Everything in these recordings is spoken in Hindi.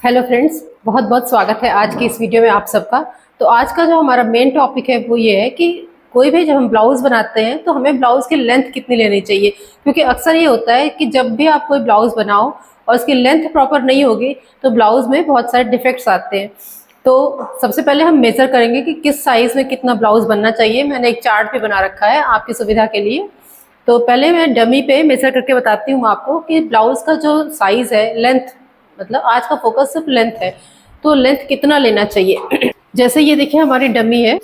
हेलो फ्रेंड्स, बहुत बहुत स्वागत है आज की इस वीडियो में आप सबका। तो आज का जो हमारा मेन टॉपिक है वो ये है कि कोई भी जब हम ब्लाउज़ बनाते हैं तो हमें ब्लाउज़ की लेंथ कितनी लेनी चाहिए। क्योंकि अक्सर ये होता है कि जब भी आप कोई ब्लाउज़ बनाओ और उसकी लेंथ प्रॉपर नहीं होगी तो ब्लाउज़ में बहुत सारे डिफेक्ट्स आते हैं। तो सबसे पहले हम मेज़र करेंगे कि किस साइज़ में कितना ब्लाउज़ बनना चाहिए। मैंने एक चार्ट भी बना रखा है आपकी सुविधा के लिए। तो पहले मैं डमी पे मेज़र करके बताती हूँ आपको कि ब्लाउज़ का जो साइज़ है, लेंथ, मतलब आज का फोकस सिर्फ लेंथ है, तो लेंथ कितना लेना चाहिए। जैसे ये देखिए हमारी डमी है,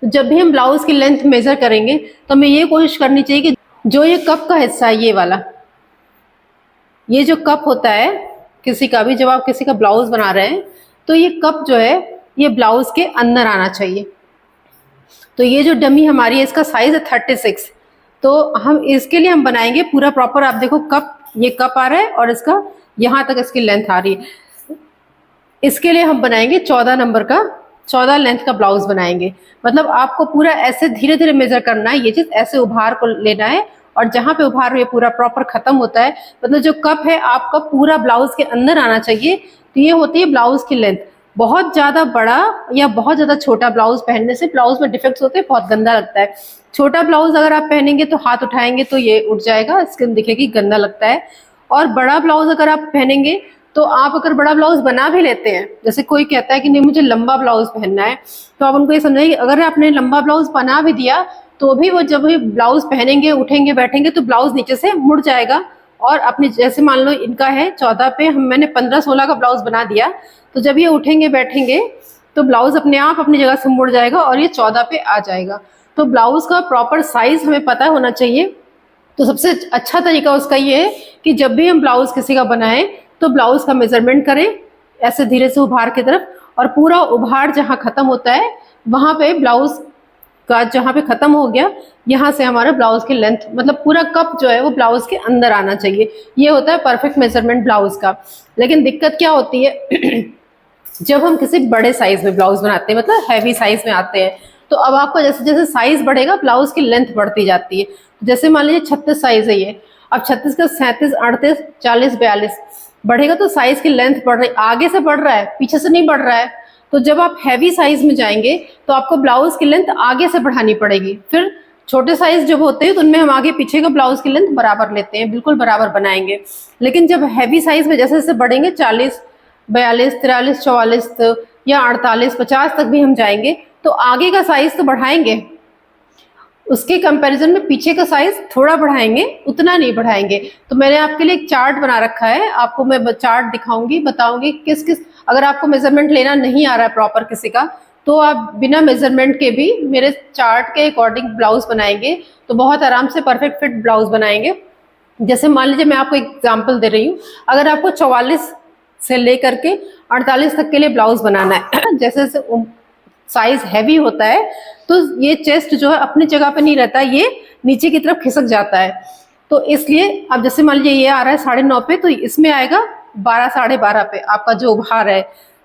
तो जब भी हम ब्लाउज की लेंथ मेजर करेंगे तो हमें ये कोशिश करनी चाहिए कि जो ये कप का हिस्सा है, ये वाला, ये जो कप होता है किसी का भी, जब आप किसी का ब्लाउज बना रहे हैं तो ये कप जो है ये ब्लाउज के अंदर आना चाहिए। तो ये जो डमी हमारी है इसका साइज है 36। तो हम इसके लिए हम बनाएंगे पूरा प्रॉपर। आप देखो कप, ये कप आ रहा है और इसका यहाँ तक इसकी लेंथ आ रही है। इसके लिए हम बनाएंगे 14 नंबर का, 14 लेंथ का ब्लाउज बनाएंगे। मतलब आपको पूरा ऐसे धीरे धीरे मेजर करना है, ये चीज ऐसे उभार को लेना है और जहां पे उभार ये पूरा प्रॉपर खत्म होता है, मतलब जो कप है आपका पूरा ब्लाउज के अंदर आना चाहिए। तो ये होती है ब्लाउज की लेंथ। बहुत ज्यादा बड़ा या बहुत ज्यादा छोटा ब्लाउज पहनने से ब्लाउज में डिफेक्ट्स होते हैं, बहुत गंदा लगता है। छोटा ब्लाउज अगर आप पहनेंगे तो हाथ उठाएंगे तो ये उठ जाएगा, स्किन दिखेगी, गंदा लगता है। और बड़ा ब्लाउज अगर आप पहनेंगे तो आप अगर बड़ा ब्लाउज बना भी लेते हैं, जैसे कोई कहता है कि नहीं मुझे लंबा ब्लाउज पहनना है, तो आप उनको ये समझाइए कि अगर आपने लंबा ब्लाउज बना भी दिया तो भी वो जब भी ब्लाउज पहनेंगे, उठेंगे, बैठेंगे तो ब्लाउज नीचे से मुड़ जाएगा। और अपने जैसे मान लो इनका है 14 पे, मैंने 15-16 का ब्लाउज बना दिया, तो जब ये उठेंगे बैठेंगे तो ब्लाउज अपने आप अपनी जगह से मुड़ जाएगा और ये 14 पे आ जाएगा। तो ब्लाउज का प्रॉपर साइज हमें पता होना चाहिए। तो सबसे अच्छा तरीका उसका ये है कि जब भी हम ब्लाउज किसी का बनाएं तो ब्लाउज का मेजरमेंट करें ऐसे धीरे से उभार की तरफ, और पूरा उभार जहां खत्म होता है वहां पे ब्लाउज का, जहां पे खत्म हो गया यहाँ से हमारा ब्लाउज की लेंथ, मतलब पूरा कप जो है वो ब्लाउज के अंदर आना चाहिए। ये होता है परफेक्ट मेजरमेंट ब्लाउज का। लेकिन दिक्कत क्या होती है जब हम किसी बड़े साइज में ब्लाउज बनाते हैं, मतलब हैवी साइज में आते हैं, तो अब आपको जैसे जैसे साइज बढ़ेगा ब्लाउज की लेंथ बढ़ती जाती है। जैसे मान लीजिए 36 साइज है ये, अब 36 का 37, 38, 40, 42 बढ़ेगा तो साइज की लेंथ बढ़ रही, आगे से बढ़ रहा है, पीछे से नहीं बढ़ रहा है। तो जब आप हैवी साइज में जाएंगे तो आपको ब्लाउज की लेंथ आगे से बढ़ानी पड़ेगी। फिर छोटे साइज जब होते हैं तो उनमें हम आगे पीछे का ब्लाउज की लेंथ बराबर लेते हैं, बिल्कुल बराबर बनाएंगे। लेकिन जब हैवी साइज में जैसे जैसे बढ़ेंगे 40, 42, 43, 44 या 48, 50 तक भी हम जाएंगे तो आगे का साइज तो बढ़ाएंगे, उसके कंपैरिजन में पीछे का साइज थोड़ा बढ़ाएंगे, उतना नहीं बढ़ाएंगे। तो मैंने आपके लिए एक चार्ट बना रखा है, आपको मैं चार्ट दिखाऊंगी, बताऊंगी किस किस, अगर आपको मेजरमेंट लेना नहीं आ रहा है प्रॉपर किसी का, तो आप बिना मेजरमेंट के भी मेरे चार्ट के अकॉर्डिंग ब्लाउज बनाएंगे तो बहुत आराम से परफेक्ट फिट ब्लाउज बनाएंगे। जैसे मान लीजिए मैं आपको एग्जाम्पल दे रही हूँ, अगर आपको 44 से लेकर के 48 तक के लिए ब्लाउज बनाना है, जैसे जैसे साइज हैवी होता है तो ये चेस्ट जो है अपनी जगह पे नहीं रहता, ये नीचे की तरफ खिसक जाता है। तो इसलिए अब जैसे मान लीजिए ये आ रहा है 9.5 पे, तो इसमें आएगा 12, 12.5 पे आपका जो उभार है,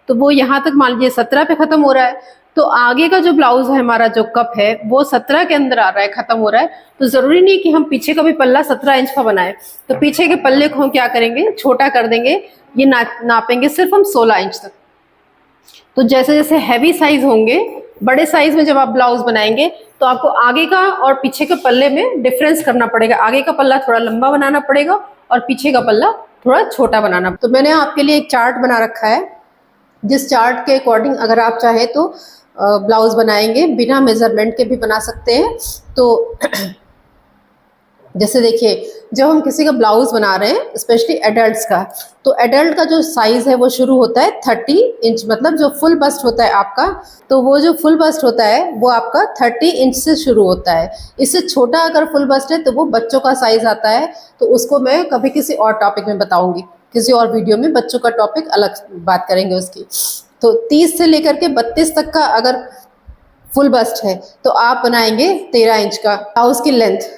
तो वो यहाँ तक मान लीजिए 17 पे खत्म हो रहा है। तो आगे का जो ब्लाउज है हमारा, जो कप है, वो 17 के अंदर आ रहा है, खत्म हो रहा है। तो जरूरी नहीं कि हम पीछे का भी पल्ला 17 इंच का बनाए, तो पीछे के पल्ले को हम क्या करेंगे, छोटा कर देंगे, ये नापेंगे सिर्फ हम 16 इंच तक। तो जैसे जैसे हैवी साइज होंगे, बड़े साइज में जब आप ब्लाउज बनाएंगे तो आपको आगे का और पीछे के पल्ले में डिफरेंस करना पड़ेगा। आगे का पल्ला थोड़ा लंबा बनाना पड़ेगा और पीछे का पल्ला थोड़ा छोटा बनाना। तो मैंने आपके लिए एक चार्ट बना रखा है, जिस चार्ट के अकॉर्डिंग अगर आप चाहे तो ब्लाउज बनाएंगे, बिना मेजरमेंट के भी बना सकते हैं। तो जैसे देखिए जब हम किसी का ब्लाउज बना रहे हैं, स्पेशली एडल्ट्स का, तो एडल्ट का जो साइज है वो शुरू होता है 30 इंच, मतलब जो फुल बस्ट होता है आपका, तो वो जो फुल बस्ट होता है वो आपका 30 इंच से शुरू होता है। इससे छोटा अगर फुल बस्ट है तो वो बच्चों का साइज आता है, तो उसको मैं कभी किसी और टॉपिक में बताऊंगी, किसी और वीडियो में बच्चों का टॉपिक अलग बात करेंगे उसकी। तो 30 से लेकर के 32 तक का अगर फुल बस्ट है तो आप बनाएंगे 13 इंच का ब्लाउज की लेंथ।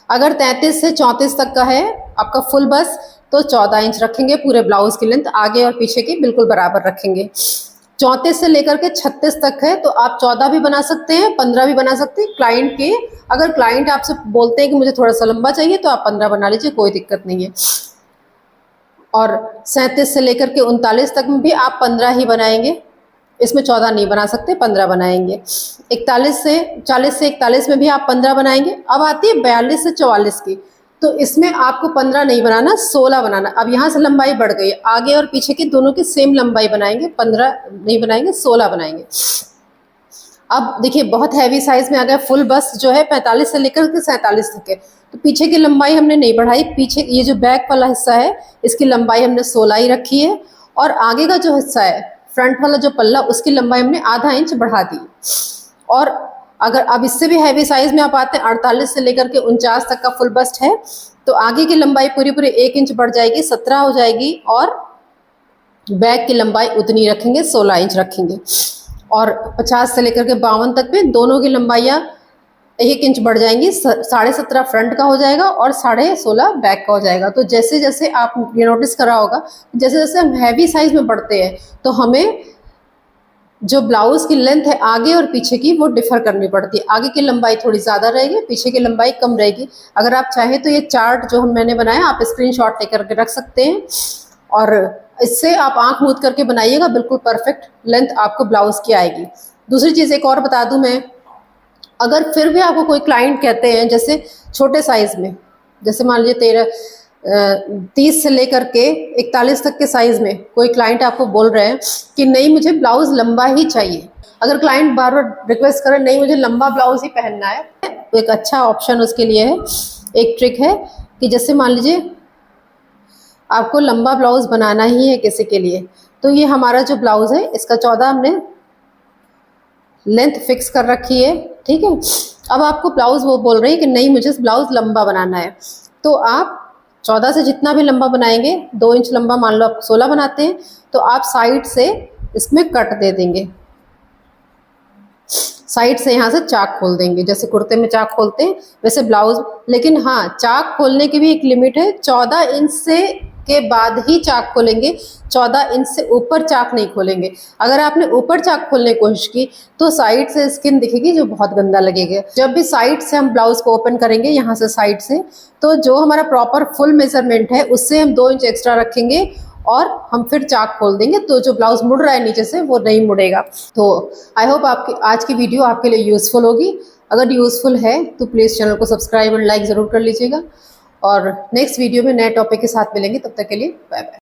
अगर 33 से 34 तक का है आपका फुल बस, तो 14 इंच रखेंगे पूरे ब्लाउज की लेंथ, आगे और पीछे की बिल्कुल बराबर रखेंगे। 34 से लेकर के 36 तक है तो आप 14 भी बना सकते हैं, 15 भी बना सकते हैं। क्लाइंट के, अगर क्लाइंट आपसे बोलते हैं कि मुझे थोड़ा सा लंबा चाहिए तो आप 15 बना लीजिए, कोई दिक्कत नहीं है। और 37 से लेकर के 39 तक में भी आप 15 ही बनाएंगे, इसमें 14 नहीं बना सकते, 15 बनाएंगे। 41 से 40 से 41 में भी आप 15 बनाएंगे। अब आती है 42 से 44 की, तो इसमें आपको 15 नहीं बनाना, 16 बनाना। अब यहाँ से लंबाई बढ़ गई, आगे और पीछे की दोनों की सेम लंबाई बनाएंगे, 15 नहीं बनाएंगे, 16 बनाएंगे। अब देखिए बहुत हैवी साइज में आ गया, फुल बस जो है 45 से लेकर के 47 तक है, तो पीछे की लंबाई हमने नहीं बढ़ाई, पीछे ये जो बैक वाला हिस्सा है इसकी लंबाई हमने 16 ही रखी है, और आगे का जो हिस्सा है फ्रंट वाला जो पल्ला उसकी लंबाई हमने आधा इंच बढ़ा दी। और अगर अब इससे भी हैवी साइज में आप आते हैं, 48 से लेकर के 49 तक का फुल बस्ट है, तो आगे की लंबाई पूरी 1 इंच बढ़ जाएगी, 17 हो जाएगी, और बैक की लंबाई उतनी रखेंगे, 16 इंच रखेंगे। और 50 से लेकर के 52 तक में दोनों की लंबाइयाँ 1 इंच बढ़ जाएंगी, 17.5 फ्रंट का हो जाएगा और 16.5 बैक का हो जाएगा। तो जैसे जैसे आप ये नोटिस करा होगा, जैसे जैसे हम हैवी साइज में बढ़ते हैं तो हमें जो ब्लाउज की लेंथ है आगे और पीछे की वो डिफर करनी पड़ती है। आगे की लंबाई थोड़ी ज़्यादा रहेगी, पीछे की लंबाई कम रहेगी। अगर आप चाहें तो ये चार्ट जो मैंने बनाया आप स्क्रीनशॉट लेकर के रख सकते हैं, और इससे आप आंख मूंद करके बनाइएगा, बिल्कुल परफेक्ट लेंथ आपको ब्लाउज की आएगी। दूसरी चीज़ एक और बता दूं मैं, अगर फिर भी आपको कोई क्लाइंट कहते हैं जैसे छोटे साइज में, जैसे मान लीजिए 30 से लेकर के 41 तक के साइज में कोई क्लाइंट आपको बोल रहे हैं कि नहीं मुझे ब्लाउज लंबा ही चाहिए, अगर क्लाइंट बार बार रिक्वेस्ट करे नहीं मुझे लंबा ब्लाउज ही पहनना है, तो एक अच्छा ऑप्शन उसके लिए है, एक ट्रिक है कि जैसे मान लीजिए आपको लंबा ब्लाउज बनाना ही है किसी के लिए, तो ये हमारा जो ब्लाउज है इसका 14 हमने लेंथ फिक्स कर रखी है, ठीक है। अब आपको ब्लाउज वो बोल रही है कि नहीं मुझे ब्लाउज लंबा बनाना है, तो आप 14 से जितना भी लंबा बनाएंगे, 2 इंच लंबा, मान लो आप 16 बनाते हैं, तो आप साइड से इसमें कट दे देंगे, साइड से यहाँ से चाक खोल देंगे, जैसे कुर्ते में चाक खोलते हैं वैसे ब्लाउज। लेकिन हाँ, चाक खोलने की भी एक लिमिट है, 14 इंच से के बाद ही चाक खोलेंगे, 14 इंच से ऊपर चाक नहीं खोलेंगे। अगर आपने ऊपर चाक खोलने की कोशिश की तो साइड से स्किन दिखेगी जो बहुत गंदा लगेगा। जब भी साइड से हम ब्लाउज को ओपन करेंगे यहाँ से साइड से, तो जो हमारा प्रॉपर फुल मेजरमेंट है उससे हम 2 इंच एक्स्ट्रा रखेंगे और हम फिर चाक खोल देंगे, तो जो ब्लाउज मुड़ रहा है नीचे से वो नहीं मुड़ेगा। तो आई होप आपकी आज की वीडियो आपके लिए यूज़फुल होगी। अगर यूज़फुल है तो प्लीज़ चैनल को सब्सक्राइब और लाइक ज़रूर कर लीजिएगा, और नेक्स्ट वीडियो में नए टॉपिक के साथ मिलेंगे, तब तक के लिए बाय बाय।